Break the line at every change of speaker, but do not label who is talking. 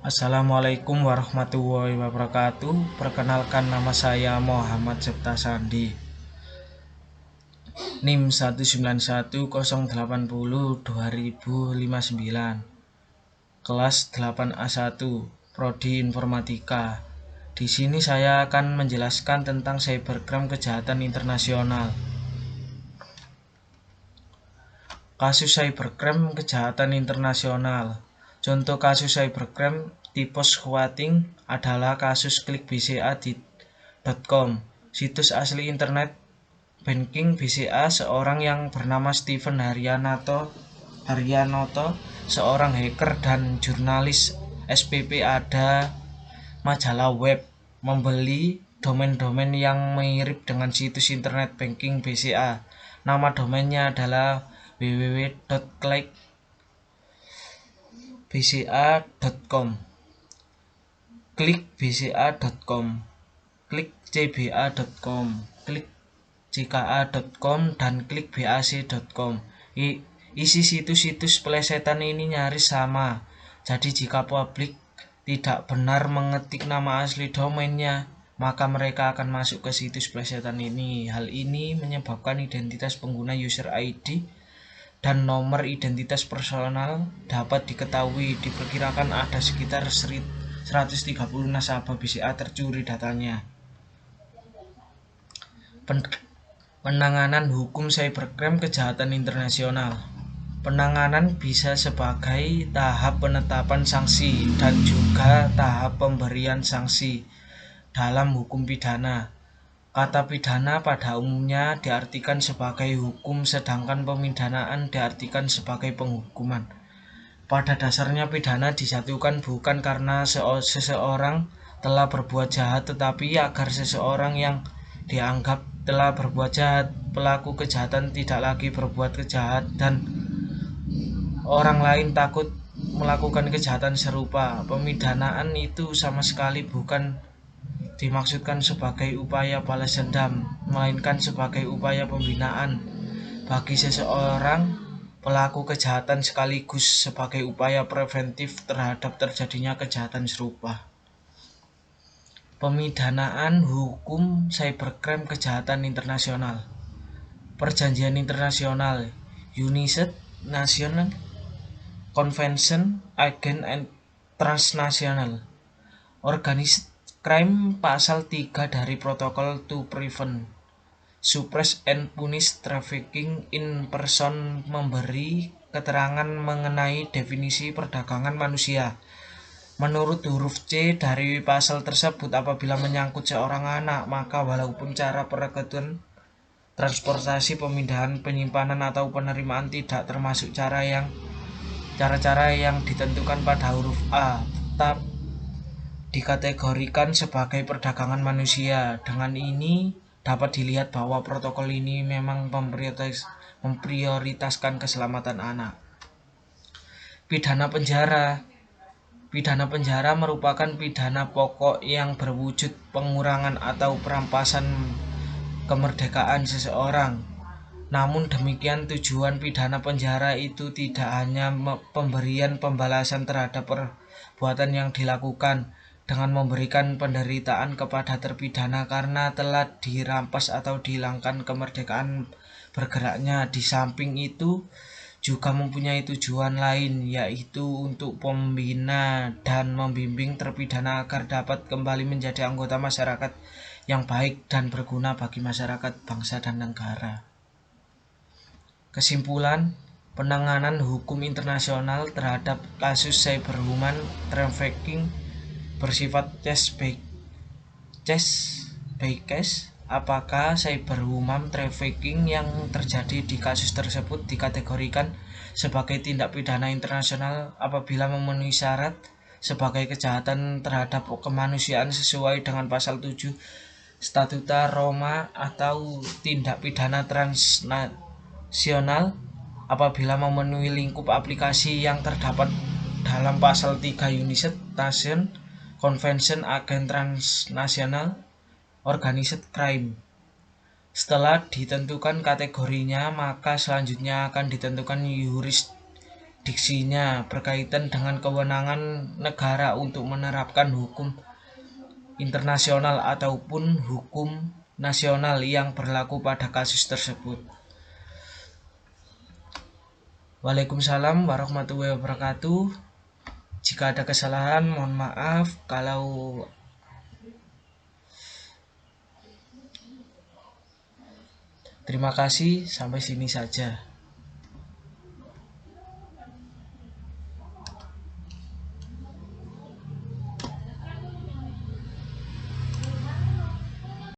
Assalamualaikum warahmatullahi wabarakatuh. Perkenalkan, nama saya Muhammad Septa Sandi, NIM 19108002059, kelas 8A1, Prodi Informatika. Di sini saya akan menjelaskan tentang cybercrime, kejahatan internasional. Kasus cybercrime, kejahatan internasional. Contoh kasus cybercrime tipe squatting adalah kasus klik bca.com, situs asli internet banking BCA. Seorang yang bernama Steven Haryanto, seorang hacker dan jurnalis SPP ada majalah web, membeli domain-domain yang mirip dengan situs internet banking BCA. Nama domainnya adalah www.clickbca.com, clickbca.com, clickcba.com, clickcka.com, dan clickbac.com. Isi situs-situs pelesetan ini nyaris sama. Jadi jika publik tidak benar mengetik nama asli domainnya, maka mereka akan masuk ke situs pelesetan ini. Hal ini menyebabkan identitas pengguna, user ID, dan nomor identitas personal dapat diketahui. Diperkirakan ada sekitar 130 nasabah BCA tercuri datanya. Penanganan hukum cybercrime, kejahatan internasional. Penanganan bisa sebagai tahap penetapan sanksi dan juga tahap pemberian sanksi dalam hukum pidana. Kata pidana pada umumnya diartikan sebagai hukum, sedangkan pemidanaan diartikan sebagai penghukuman. Pada dasarnya pidana dijatuhkan bukan karena seseorang telah berbuat jahat, tetapi agar seseorang yang dianggap telah berbuat jahat, pelaku kejahatan, tidak lagi berbuat kejahat dan orang lain takut melakukan kejahatan serupa. Pemidanaan itu sama sekali bukan dimaksudkan sebagai upaya balas dendam, melainkan sebagai upaya pembinaan bagi seseorang pelaku kejahatan, sekaligus sebagai upaya preventif terhadap terjadinya kejahatan serupa. Pemidanaan hukum cybercrime, kejahatan internasional. Perjanjian internasional, United Nations Convention Against Transnational Organized Crime, pasal 3 dari Protocol to Prevent, Suppress and Punish Trafficking in Person memberi keterangan mengenai definisi perdagangan manusia. Menurut huruf C dari pasal tersebut, apabila menyangkut seorang anak, maka walaupun cara perekrutan, transportasi, pemindahan, penyimpanan, atau penerimaan tidak termasuk cara-cara yang ditentukan pada huruf A, tetap dikategorikan sebagai perdagangan manusia. Dengan ini dapat dilihat bahwa protokol ini memang memprioritaskan keselamatan anak. Pidana penjara. Pidana penjara merupakan pidana pokok yang berwujud pengurangan atau perampasan kemerdekaan seseorang. Namun demikian, tujuan pidana penjara itu tidak hanya pemberian pembalasan terhadap perbuatan yang dilakukan dengan memberikan penderitaan kepada terpidana karena telah dirampas atau dihilangkan kemerdekaan bergeraknya. Di samping itu juga mempunyai tujuan lain, yaitu untuk membina dan membimbing terpidana agar dapat kembali menjadi anggota masyarakat yang baik dan berguna bagi masyarakat, bangsa, dan negara. Kesimpulan, penanganan hukum internasional terhadap kasus cyberhuman trafficking bersifat case by case. Apakah cyberhuman trafficking yang terjadi di kasus tersebut dikategorikan sebagai tindak pidana internasional apabila memenuhi syarat sebagai kejahatan terhadap kemanusiaan sesuai dengan pasal 7 Statuta Roma, atau tindak pidana transnasional apabila memenuhi lingkup aplikasi yang terdapat dalam pasal 3 United Nations Convention Against Transnational Organized Crime. Setelah ditentukan kategorinya, maka selanjutnya akan ditentukan diksinya berkaitan dengan kewenangan negara untuk menerapkan hukum internasional ataupun hukum nasional yang berlaku pada kasus tersebut. Waalaikumsalam warahmatullahi wabarakatuh. Jika ada kesalahan mohon maaf. Terima kasih, sampai sini saja.